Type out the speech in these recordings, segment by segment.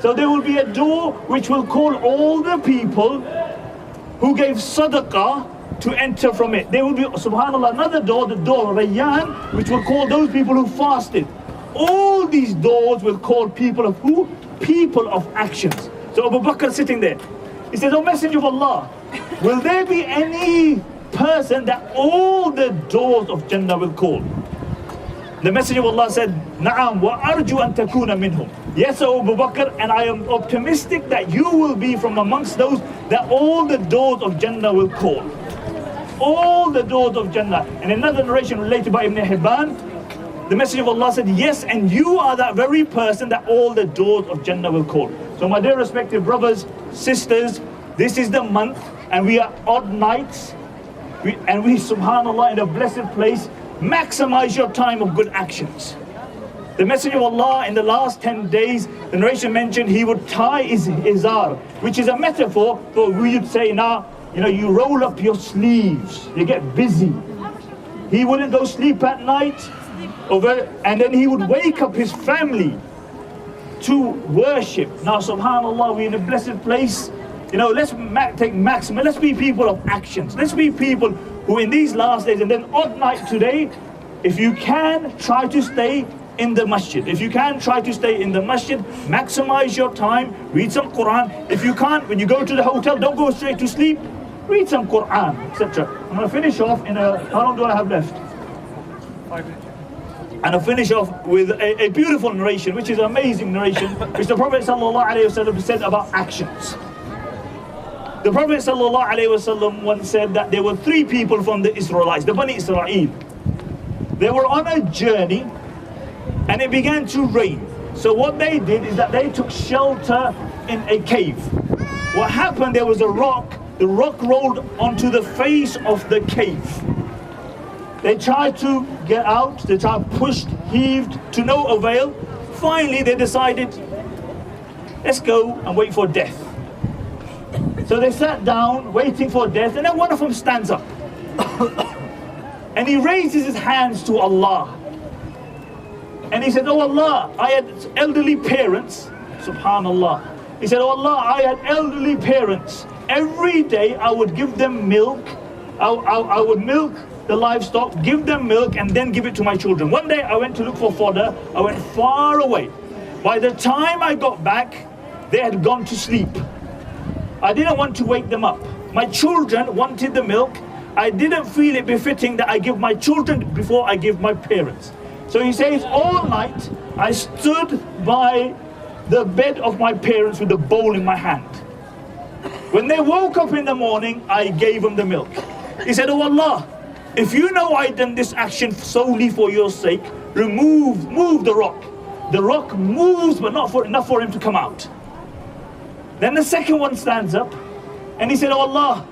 So there will be a door which will call all the people who gave sadaqah to enter from it. There will be, subhanAllah, another door, the door Rayyan, which will call those people who fasted. All these doors will call people of who? People of actions. So Abu Bakr sitting there. He says, "O Messenger of Allah, will there be any person that all the doors of Jannah will call?" The Messenger of Allah said, "Na'am wa arju an takuna minhum." Yes, O Abu Bakr, and I am optimistic that you will be from amongst those that all the doors of Jannah will call. All the doors of Jannah. And another narration related by Ibn Hibban, the Messenger of Allah said, "Yes, and you are that very person that all the doors of Jannah will call." So my dear respected brothers, sisters, this is the month, and we are odd nights, and we, subhanAllah, in a blessed place. Maximize your time of good actions. The Messenger of Allah in the last 10 days, the narration mentioned he would tie his izar, which is a metaphor for we would say now, you roll up your sleeves, you get busy. He wouldn't go sleep at night, and then he would wake up his family to worship. Now subhanAllah, we're in a blessed place. Let's take maximum. Let's be people of actions. Let's be people who in these last days, and then odd night today, if you can, try to stay in the masjid. If you can, try to stay in the masjid. Maximize your time. Read some Quran. If you can't, when you go to the hotel, don't go straight to sleep. Read some Quran, etc. I'm going to finish off how long do I have left? 5 minutes. And I'll finish off with a beautiful narration, which is an amazing narration, which the Prophet ﷺ said about actions. The Prophet ﷺ once said that there were 3 people from the Israelites, the Bani Israel. They were on a journey and it began to rain. So what they did is that they took shelter in a cave. What happened, there was a rock, the rock rolled onto the face of the cave. They tried to get out, they tried pushed, heaved, to no avail. Finally they decided, let's go and wait for death. So they sat down, waiting for death, and then one of them stands up. And he raises his hands to Allah. And he said, "Oh Allah, I had elderly parents." Subhanallah. He said, "Oh Allah, I had elderly parents. Every day I would give them milk. I would milk the livestock, give them milk, and then give it to my children. One day I went to look for fodder. I went far away. By the time I got back, they had gone to sleep. I didn't want to wake them up. My children wanted the milk. I didn't feel it befitting that I give my children before I give my parents." So he says, all night I stood by the bed of my parents with the bowl in my hand. When they woke up in the morning, I gave them the milk. He said, "Oh Allah, if you know I done this action solely for your sake, move the rock. The rock moves, but not enough for him to come out." Then the second one stands up and he said, "Oh Allah,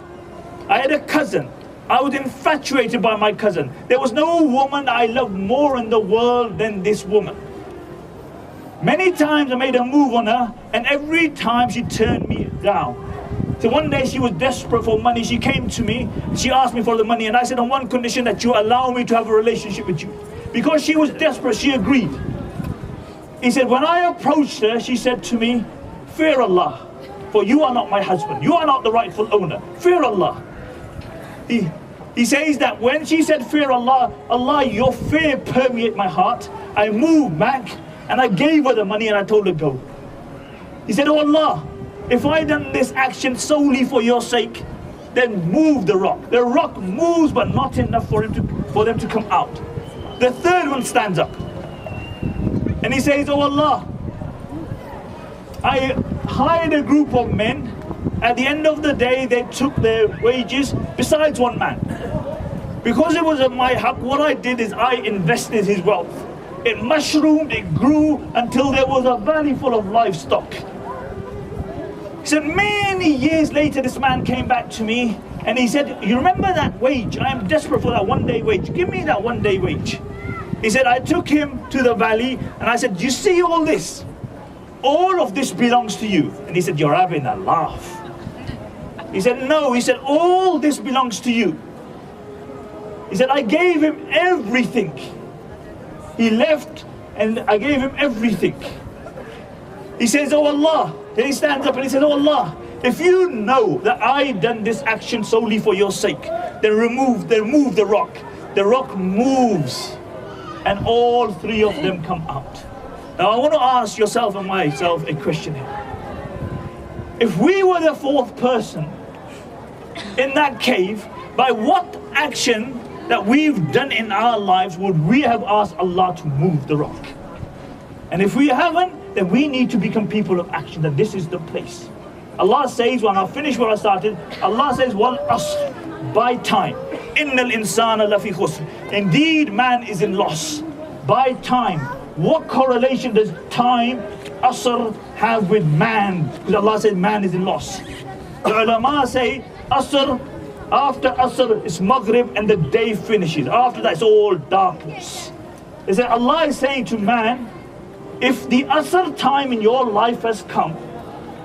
I had a cousin. I was infatuated by my cousin. There was no woman I loved more in the world than this woman. Many times I made a move on her, and every time she turned me down. So one day she was desperate for money. She came to me, she asked me for the money, and I said, on one condition, that you allow me to have a relationship with you." Because she was desperate, she agreed. He said, when I approached her, she said to me, "Fear Allah, for you are not my husband. You are not the rightful owner. Fear Allah." He says that when she said, "Fear Allah, Allah, your fear permeate my heart," I moved back and I gave her the money and I told her go. He said, "Oh Allah, if I done this action solely for your sake, then move the rock." The rock moves, but not enough for them to come out. The third one stands up and he says, "Oh Allah, I hired a group of men. At the end of the day, they took their wages besides one man. Because it was my haqq, what I did is I invested his wealth. It mushroomed, it grew until there was a valley full of livestock." He said, many years later, this man came back to me and he said, "You remember that wage? I am desperate for that 1 day wage. Give me that 1 day wage." He said, I took him to the valley and I said, "You see all this? All of this belongs to you." And he said, "You're having a laugh." He said, "No." He said, "All this belongs to you." He said, "I gave him everything. He left and I gave him everything." He says, oh Allah. Then he stands up and he says, oh Allah, if you know that I done this action solely for your sake, then remove the rock. The rock moves and all three of them come out. Now I want to ask yourself and myself a question here. If we were the fourth person in that cave, by what action that we've done in our lives would we have asked Allah to move the rock? And if we haven't, then we need to become people of action, that this is the place. Allah says, when I finish where I started, Allah says, wal asr, by time. Innal insana lafi khusr. Indeed, man is in loss. By time. What correlation does time, asr, have with man? Because Allah says man is in loss. The ulama say, asr, after asr is maghrib and the day finishes. After that it's all darkness. They say Allah is saying to man, if the asr time in your life has come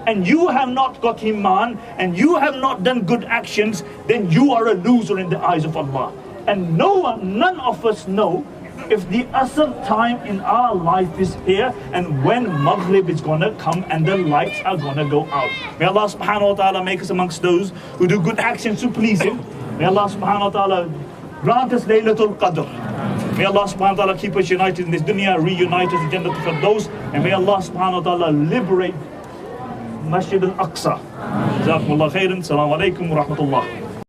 and you have not got iman and you have not done good actions, then you are a loser in the eyes of Allah. And none of us know if the asr time in our life is here and when maghrib is gonna come and the lights are gonna go out. May Allah subhanahu wa ta'ala make us amongst those who do good actions to please Him. May Allah subhanahu wa ta'ala grant us Laylatul Qadr. May Allah subhanahu wa ta'ala keep us united in this dunya, reunite us in Jannah to Firdaus, and may Allah subhanahu wa ta'ala liberate Masjid Al-Aqsa. Jazakumullah khairan. Assalamu alaikum wa rahmatullah.